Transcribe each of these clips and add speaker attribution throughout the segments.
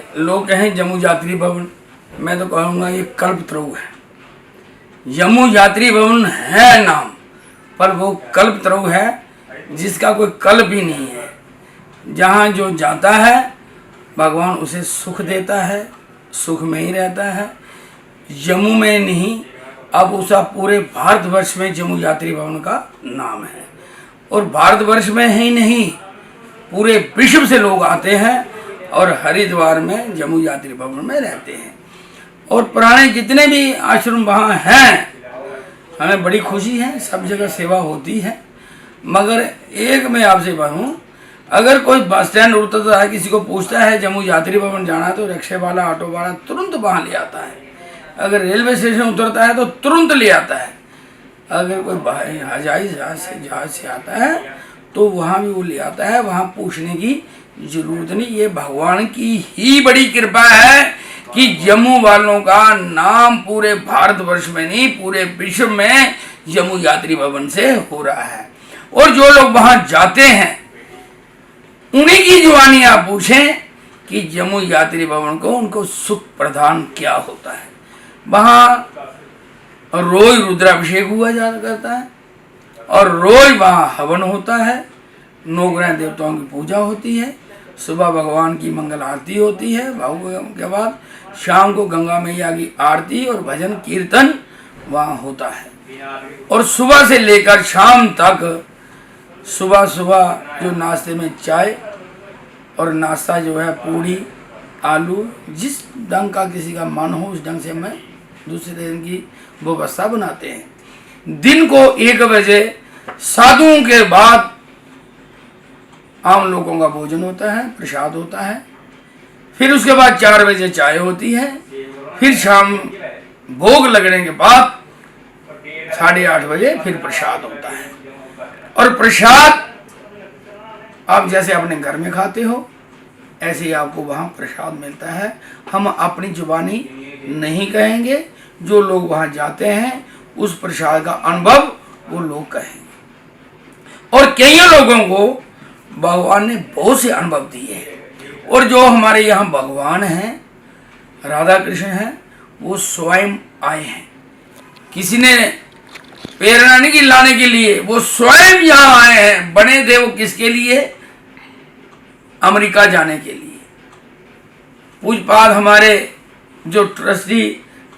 Speaker 1: लोग कहें जम्मू यात्री भवन, मैं तो कहूँगा ये कल्पतरू है। जम्मू यात्री भवन है नाम, पर वो कल्पतरू है जिसका कोई कल्प ही नहीं है। जहाँ जो जाता है भगवान उसे सुख देता है, सुख में ही रहता है। जम्मू में नहीं, अब उसका पूरे भारतवर्ष में जम्मू यात्री भवन का नाम है। और भारतवर्ष में ही नहीं, पूरे विश्व से लोग आते हैं और हरिद्वार में जम्मू यात्री भवन में रहते हैं। और पुराने जितने भी आश्रम वहाँ हैं, हमें बड़ी खुशी है, सब जगह सेवा होती है। मगर एक मैं आपसे कहूँ, अगर कोई बस स्टैंड उतरता है, किसी को पूछता है जम्मू यात्री भवन जाना है, तो रिक्शे वाला, ऑटो वाला तुरंत वहाँ ले आता है। अगर रेलवे स्टेशन उतरता है तो तुरंत ले आता है। अगर कोई हवाई जहाज से आता है तो वहाँ भी वो ले आता है, वहाँ पूछने की जरूरत नहीं। ये भगवान की ही बड़ी कृपा है कि जम्मू वालों का नाम पूरे भारतवर्ष में नहीं, पूरे विश्व में जम्मू यात्री भवन से हो रहा है। और जो लोग वहाँ जाते हैं उन्हीं की जुबानी आप पूछें कि जम्मू यात्री भवन को उनको सुख प्रदान क्या होता है। वहाँ रोज रुद्राभिषेक हुआ जा करता है और रोज वहाँ हवन होता है, नौग्रह देवताओं की पूजा होती है, सुबह भगवान की मंगल आरती होती है, भगवान के बाद शाम को गंगा मैया की आरती और भजन कीर्तन वहाँ होता है। और सुबह से लेकर शाम तक, सुबह सुबह जो नाश्ते में चाय और नाश्ता जो है पूड़ी आलू, जिस ढंग का किसी का मन हो उस ढंग से मैं दूसरे दिन की व्यवस्था बनाते हैं। दिन को 1 बजे साधुओं के बाद आम लोगों का भोजन होता है, प्रसाद होता है। फिर उसके बाद 4 बजे चाय होती है। फिर शाम भोग लगने के बाद 8:30 बजे फिर प्रसाद होता है। और प्रसाद आप जैसे अपने घर में खाते हो ऐसे ही आपको वहाँ प्रसाद मिलता है। हम अपनी जुबानी नहीं कहेंगे, जो लोग वहाँ जाते हैं उस प्रसाद का अनुभव वो लोग कहेंगे। और कई लोगों को भगवान ने बहुत से अनुभव दिए हैं। और जो हमारे यहाँ भगवान हैं, राधा कृष्ण हैं, वो स्वयं आए हैं। किसी ने प्रेरणा नहीं की लाने के लिए, वो स्वयं यहाँ आए हैं। बने थे वो किसके लिए? अमेरिका जाने के लिए। पूजपाद हमारे जो ट्रस्टी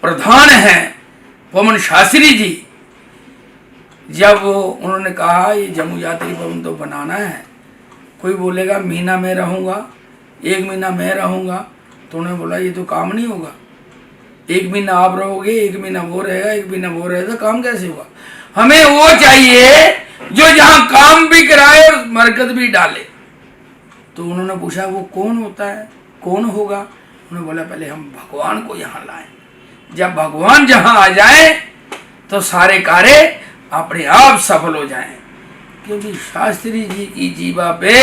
Speaker 1: प्रधान हैं पवन शास्त्री जी, जब उन्होंने कहा ये जम्मू यात्री भवन तो बनाना है, कोई बोलेगा महीना में रहूँगा, 1 महीना मैं रहूँगा, तो उन्होंने बोला ये तो काम नहीं होगा। 1 महीना आप रहोगे, 1 महीना वो रहेगा, 1 महीना वो रहेगा, काम कैसे होगा? हमें वो चाहिए जो जहाँ काम भी कराए और बरकत भी डाले। तो उन्होंने पूछा वो कौन होता है, कौन होगा? उन्होंने बोला पहले हम भगवान को यहाँ लाएं। जब भगवान जहाँ आ जाए तो सारे कार्य अपने आप सफल हो जाएं। क्योंकि शास्त्री जी की जीवा पे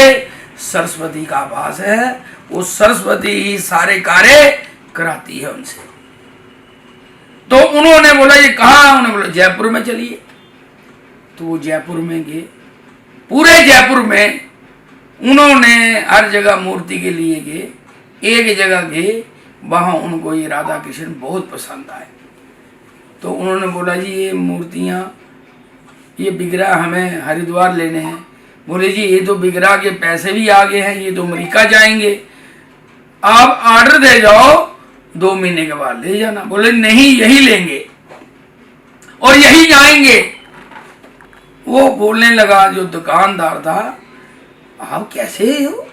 Speaker 1: सरस्वती का वास है, वो सरस्वती ही सारे कार्य कराती है उनसे। तो उन्होंने बोला ये कहाँ? उन्होंने बोला जयपुर में चलिए। तो वो जयपुर में गए। पूरे जयपुर में उन्होंने हर जगह मूर्ति के लिए गए। एक जगह गए, वहाँ उनको ये राधा कृष्ण बहुत पसंद आए। तो उन्होंने बोला जी ये मूर्तियाँ, ये विग्रह हमें हरिद्वार लेने हैं। बोले जी ये तो विग्रह के पैसे भी आगे हैं, ये तो अमेरिका जाएंगे, आप ऑर्डर दे जाओ, 2 महीने के बाद ले जाना। बोले नहीं यही लेंगे और यही जाएंगे। वो बोलने लगा जो दुकानदार था, आप कैसे हो?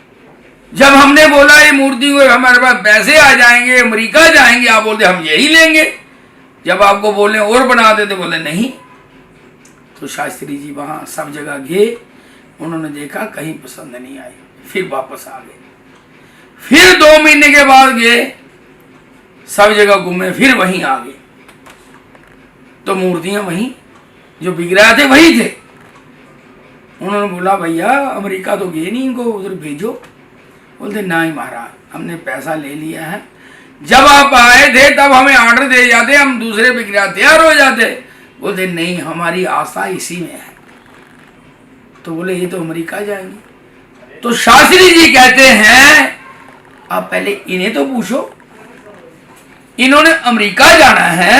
Speaker 1: जब हमने बोला ये मूर्ति को हमारे पास पैसे आ जाएंगे, अमेरिका जाएंगे, आप बोलते हम यही लेंगे। जब आपको बोले और बना देते, बोले नहीं। तो शास्त्री जी वहाँ सब जगह गए, उन्होंने देखा कहीं पसंद नहीं आई, फिर वापस आ गए। फिर 2 महीने के बाद गए, सब जगह घूमे, फिर वहीं आ गए। तो मूर्तियाँ वहीं, जो विग्रह थे वही थे। उन्होंने बोला भैया अमेरिका तो गए नहीं, इनको उधर भेजो। बोलते नहीं महाराज, हमने पैसा ले लिया है, जब आप आए थे तब हमें ऑर्डर दे जाते, हम दूसरे विग्रह तैयार हो जाते। बोलते नहीं हमारी आशा इसी में है। तो बोले ये तो अमेरिका जाएंगे। तो शास्त्री जी कहते हैं आप पहले इन्हें तो पूछो, इन्होंने अमेरिका जाना है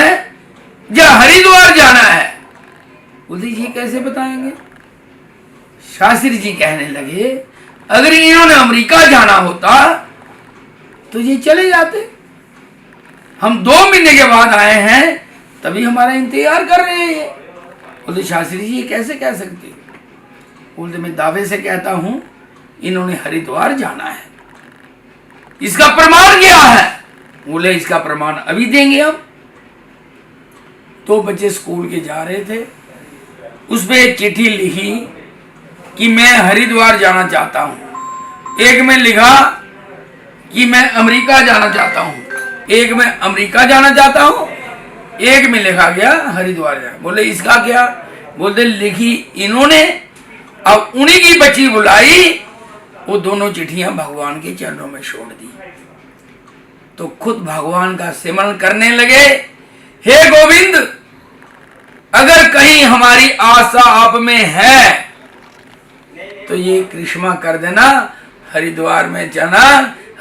Speaker 1: या हरिद्वार जाना है? बोलते ये कैसे बताएंगे? शास्त्री जी कहने लगे, अगर इन्होंने अमेरिका जाना होता तो ये चले जाते। हम 2 महीने के बाद आए हैं, तभी हमारा इंतजार कर रहे हैं। बोलते शास्त्री जी ये कैसे कह सकते? बोलते मैं दावे से कहता हूं इन्होंने हरिद्वार जाना है। इसका प्रमाण क्या है? बोले इसका प्रमाण अभी देंगे हम। 2 बच्चे स्कूल के जा रहे थे, उसमें एक चिट्ठी लिखी कि मैं हरिद्वार जाना चाहता हूं। एक में लिखा कि मैं अमेरिका जाना चाहता हूं, एक में अमेरिका जाना चाहता हूं, एक में लिखा गया हरिद्वार जाना। बोले इसका क्या? बोलते लिखी इन्होंने, अब उन्हीं की बच्ची बुलाई, वो दोनों चिट्ठियां भगवान के चरणों में छोड़ दी। तो खुद भगवान का सिमरन करने लगे, हे गोविंद, अगर कहीं हमारी आशा आप में है तो ये कृष्णा कर देना, हरिद्वार में जाना,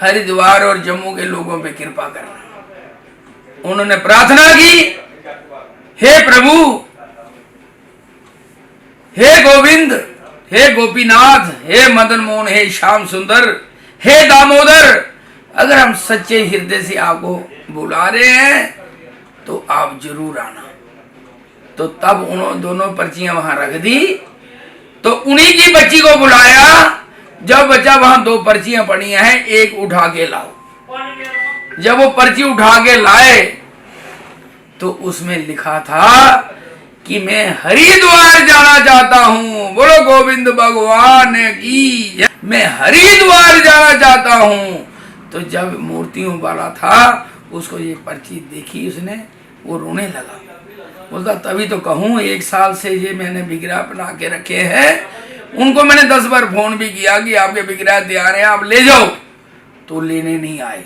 Speaker 1: हरिद्वार और जम्मू के लोगों पे कृपा करना। उन्होंने प्रार्थना की, हे प्रभु, हे गोविंद, हे गोपीनाथ, हे मदन मोहन, हे श्याम सुंदर, हे दामोदर, अगर हम सच्चे हृदय से आपको बुला रहे हैं तो आप जरूर आना। तो तब उन्होंने दोनों पर्चियां वहां रख दी, तो उन्हीं की बच्ची को बुलाया। जब बच्चा वहां 2 पर्चियां पड़ी हैं, एक उठा के लाओ। जब वो पर्ची उठा के लाए तो उसमें लिखा था कि मैं हरिद्वार जाना चाहता हूं। बोलो गोविंद भगवान की, मैं हरिद्वार जाना चाहता हूं। तो जब मूर्तियों वाला था उसको ये पर्ची देखी उसने, वो रोने लगा। बोलता तभी तो कहूं, 1 साल से ये मैंने विग्रह बना के रखे हैं, उनको मैंने 10 बार फोन भी किया कि आपके विग्रह तैयार हैं, आप ले जाओ, तो लेने नहीं आए।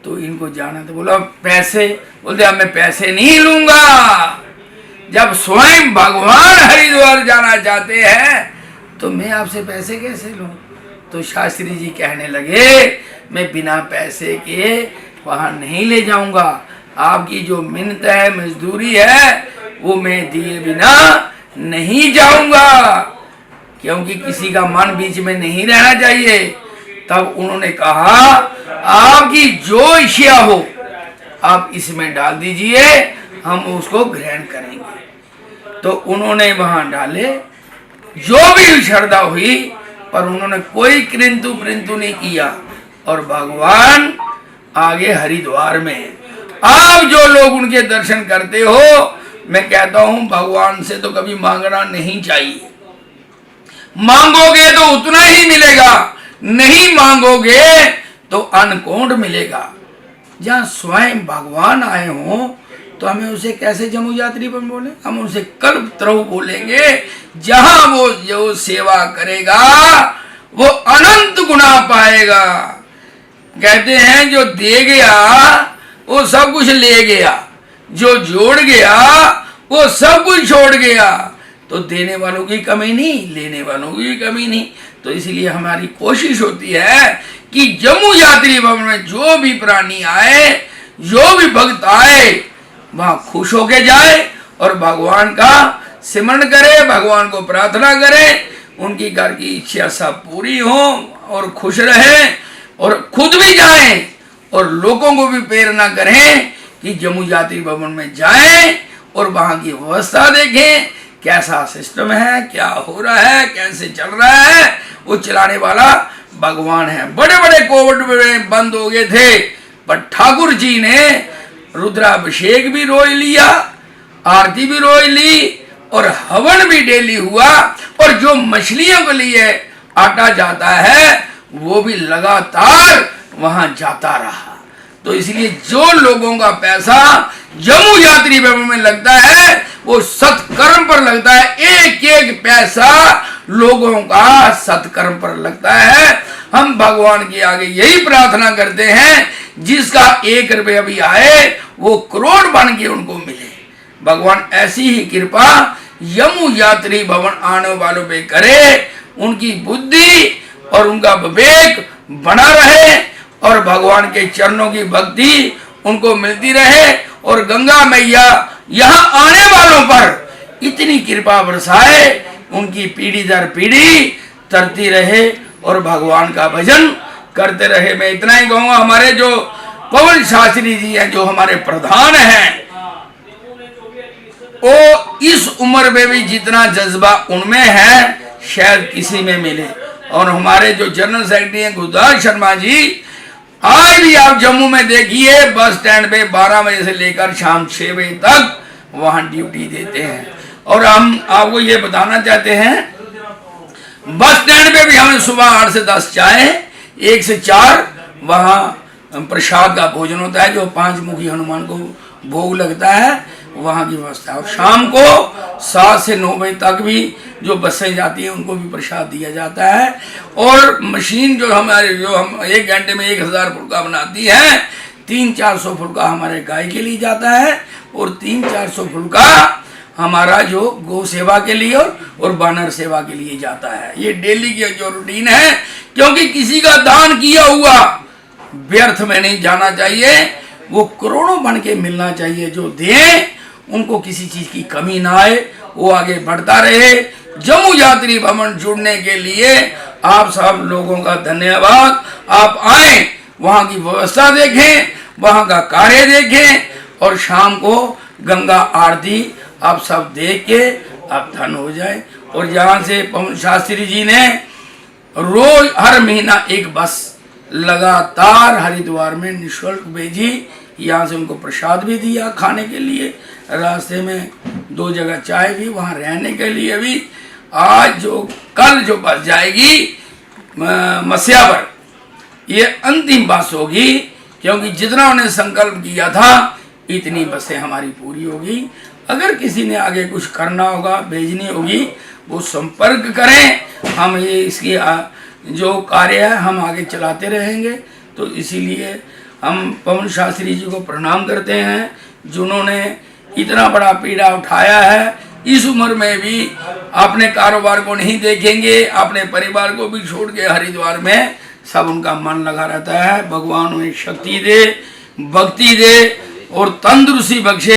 Speaker 1: तो इनको जाना तो बोला पैसे, बोलते अब मैं पैसे नहीं लूंगा। जब स्वयं भगवान हरिद्वार जाना चाहते हैं तो मैं आपसे पैसे कैसे लूं? तो शास्त्री जी कहने लगे, मैं बिना पैसे के वहां नहीं ले जाऊंगा। आपकी जो मिन्नत है, मजदूरी है, वो मैं दिए बिना नहीं जाऊंगा, क्योंकि किसी का मन बीच में नहीं रहना चाहिए। तब उन्होंने कहा, आपकी जो इच्छा हो आप इसमें डाल दीजिए, हम उसको ग्रहण करेंगे। तो उन्होंने वहां डाले, जो भी श्रद्धा हुई, पर उन्होंने कोई किंतु परंतु नहीं किया। और भगवान आगे हरिद्वार में, आप जो लोग उनके दर्शन करते हो, मैं कहता हूं भगवान से तो कभी मांगना नहीं चाहिए। मांगोगे तो उतना ही मिलेगा, नहीं मांगोगे तो अनकोट मिलेगा। जहां स्वयं भगवान आए हो तो हमें उसे कैसे जम्मू यात्री बन बोले? हम उनसे कल्प तरह बोलेंगे। जहां वो जो सेवा करेगा वो अनंत गुना पाएगा। कहते हैं जो दे गया वो सब कुछ ले गया, जो जोड़ गया वो सब कुछ छोड़ गया। तो देने वालों की कमी नहीं, लेने वालों की कमी नहीं। तो इसलिए हमारी कोशिश होती है कि जम्मू यात्री भवन में जो भी प्राणी आए, जो भी भक्त आए, वहां खुश होके जाए और भगवान का सिमरन करे, भगवान को प्रार्थना करे, उनकी घर की इच्छा सब पूरी हो और खुश रहे, और खुद भी जाएं और लोगों को भी प्रेरणा करें कि जम्मू यात्री भवन में जाएं और वहां की व्यवस्था देखें, कैसा सिस्टम है, क्या हो रहा है, कैसे चल रहा है। वो चलाने वाला भगवान है। बड़े बड़े कोविड में बंद हो गए थे, पर ठाकुर जी ने रुद्राभिषेक भी रोज लिया, आरती भी रोज ली, और हवन भी डेली हुआ, और जो मछलियों के लिए आटा जाता है वो भी लगातार वहां जाता रहा। तो इसलिए जो लोगों का पैसा जम्मू यात्री भवन में लगता है वो सत्कर्म पर लगता है। एक एक पैसा लोगों का सत्कर्म पर लगता है। हम भगवान के आगे यही प्रार्थना करते हैं, जिसका 1 रुपया भी आए वो करोड़ बन के उनको मिले। भगवान ऐसी ही कृपा जम्मू यात्री भवन आने वालों पे करे, उनकी बुद्धि और उनका विवेक बना रहे, और भगवान के चरणों की भक्ति उनको मिलती रहे और गंगा मैया यहाँ आने वालों पर इतनी कृपा बरसाए, उनकी पीढ़ी दर पीढ़ी तरती रहे और भगवान का भजन करते रहे। मैं इतना ही कहूँगा, हमारे जो पवन शास्त्री जी हैं, जो हमारे प्रधान हैं, वो इस उम्र में भी जितना जज्बा उनमें है शायद किसी में मिले। और हमारे जो जनरल सेक्रेटरी हैं गुरदास शर्मा जी, आज भी आप जम्मू में देखिए बस स्टैंड पे 12 बजे से लेकर शाम 6 बजे तक वहां ड्यूटी देते हैं। और हम आपको ये बताना चाहते हैं, बस स्टैंड पे भी हमें सुबह 8 से 10 चाय, 1 से 4 वहां प्रसाद का भोजन होता है, जो 5 मुखी हनुमान को भोग लगता है, वहाँ की व्यवस्था है। और शाम को 7 से 9 बजे तक भी जो बसें जाती हैं उनको भी प्रसाद दिया जाता है। और मशीन जो हम 1 घंटे में 1000 फुल्का बनाती है, 300-400 फुल्का हमारे गाय के लिए जाता है और 300-400 फुल्का हमारा जो गौ सेवा के लिए और वानर सेवा के लिए जाता है। ये डेली की जो रूटीन है, क्योंकि किसी का दान किया हुआ व्यर्थ में नहीं जाना चाहिए, वो करोड़ों बन के मिलना चाहिए। जो दें उनको किसी चीज की कमी ना आए, वो आगे बढ़ता रहे। जम्मू यात्री भवन जुड़ने के लिए आप सब लोगों का धन्यवाद। आप आए, वहाँ की व्यवस्था देखें, वहाँ का कार्य देखें और शाम को गंगा आरती आप सब देख के आप धन हो जाए। और जहाँ से पवन शास्त्री जी ने रोज हर महीना एक बस लगातार हरिद्वार में निःशुल्क भेजी, यहाँ से उनको प्रसाद भी दिया खाने के लिए, रास्ते में 2 जगह चाय भी, वहाँ रहने के लिए भी। आज कल जो बस जाएगी मसिया पर, ये अंतिम बस होगी, क्योंकि जितना उन्हें संकल्प किया था इतनी बसें हमारी पूरी होगी। अगर किसी ने आगे कुछ करना होगा, भेजनी होगी, वो संपर्क करें। हम ये इसकी जो कार्य है हम आगे चलाते रहेंगे। तो इसीलिए हम पवन शास्त्री जी को प्रणाम करते हैं, जिन्होंने इतना बड़ा पीड़ा उठाया है। इस उम्र में भी अपने कारोबार को नहीं देखेंगे, अपने परिवार को भी छोड़ के हरिद्वार में सब उनका मन लगा रहता है। भगवान उन्हें शक्ति दे, भक्ति दे और तंदुरुस्ती बख्शे।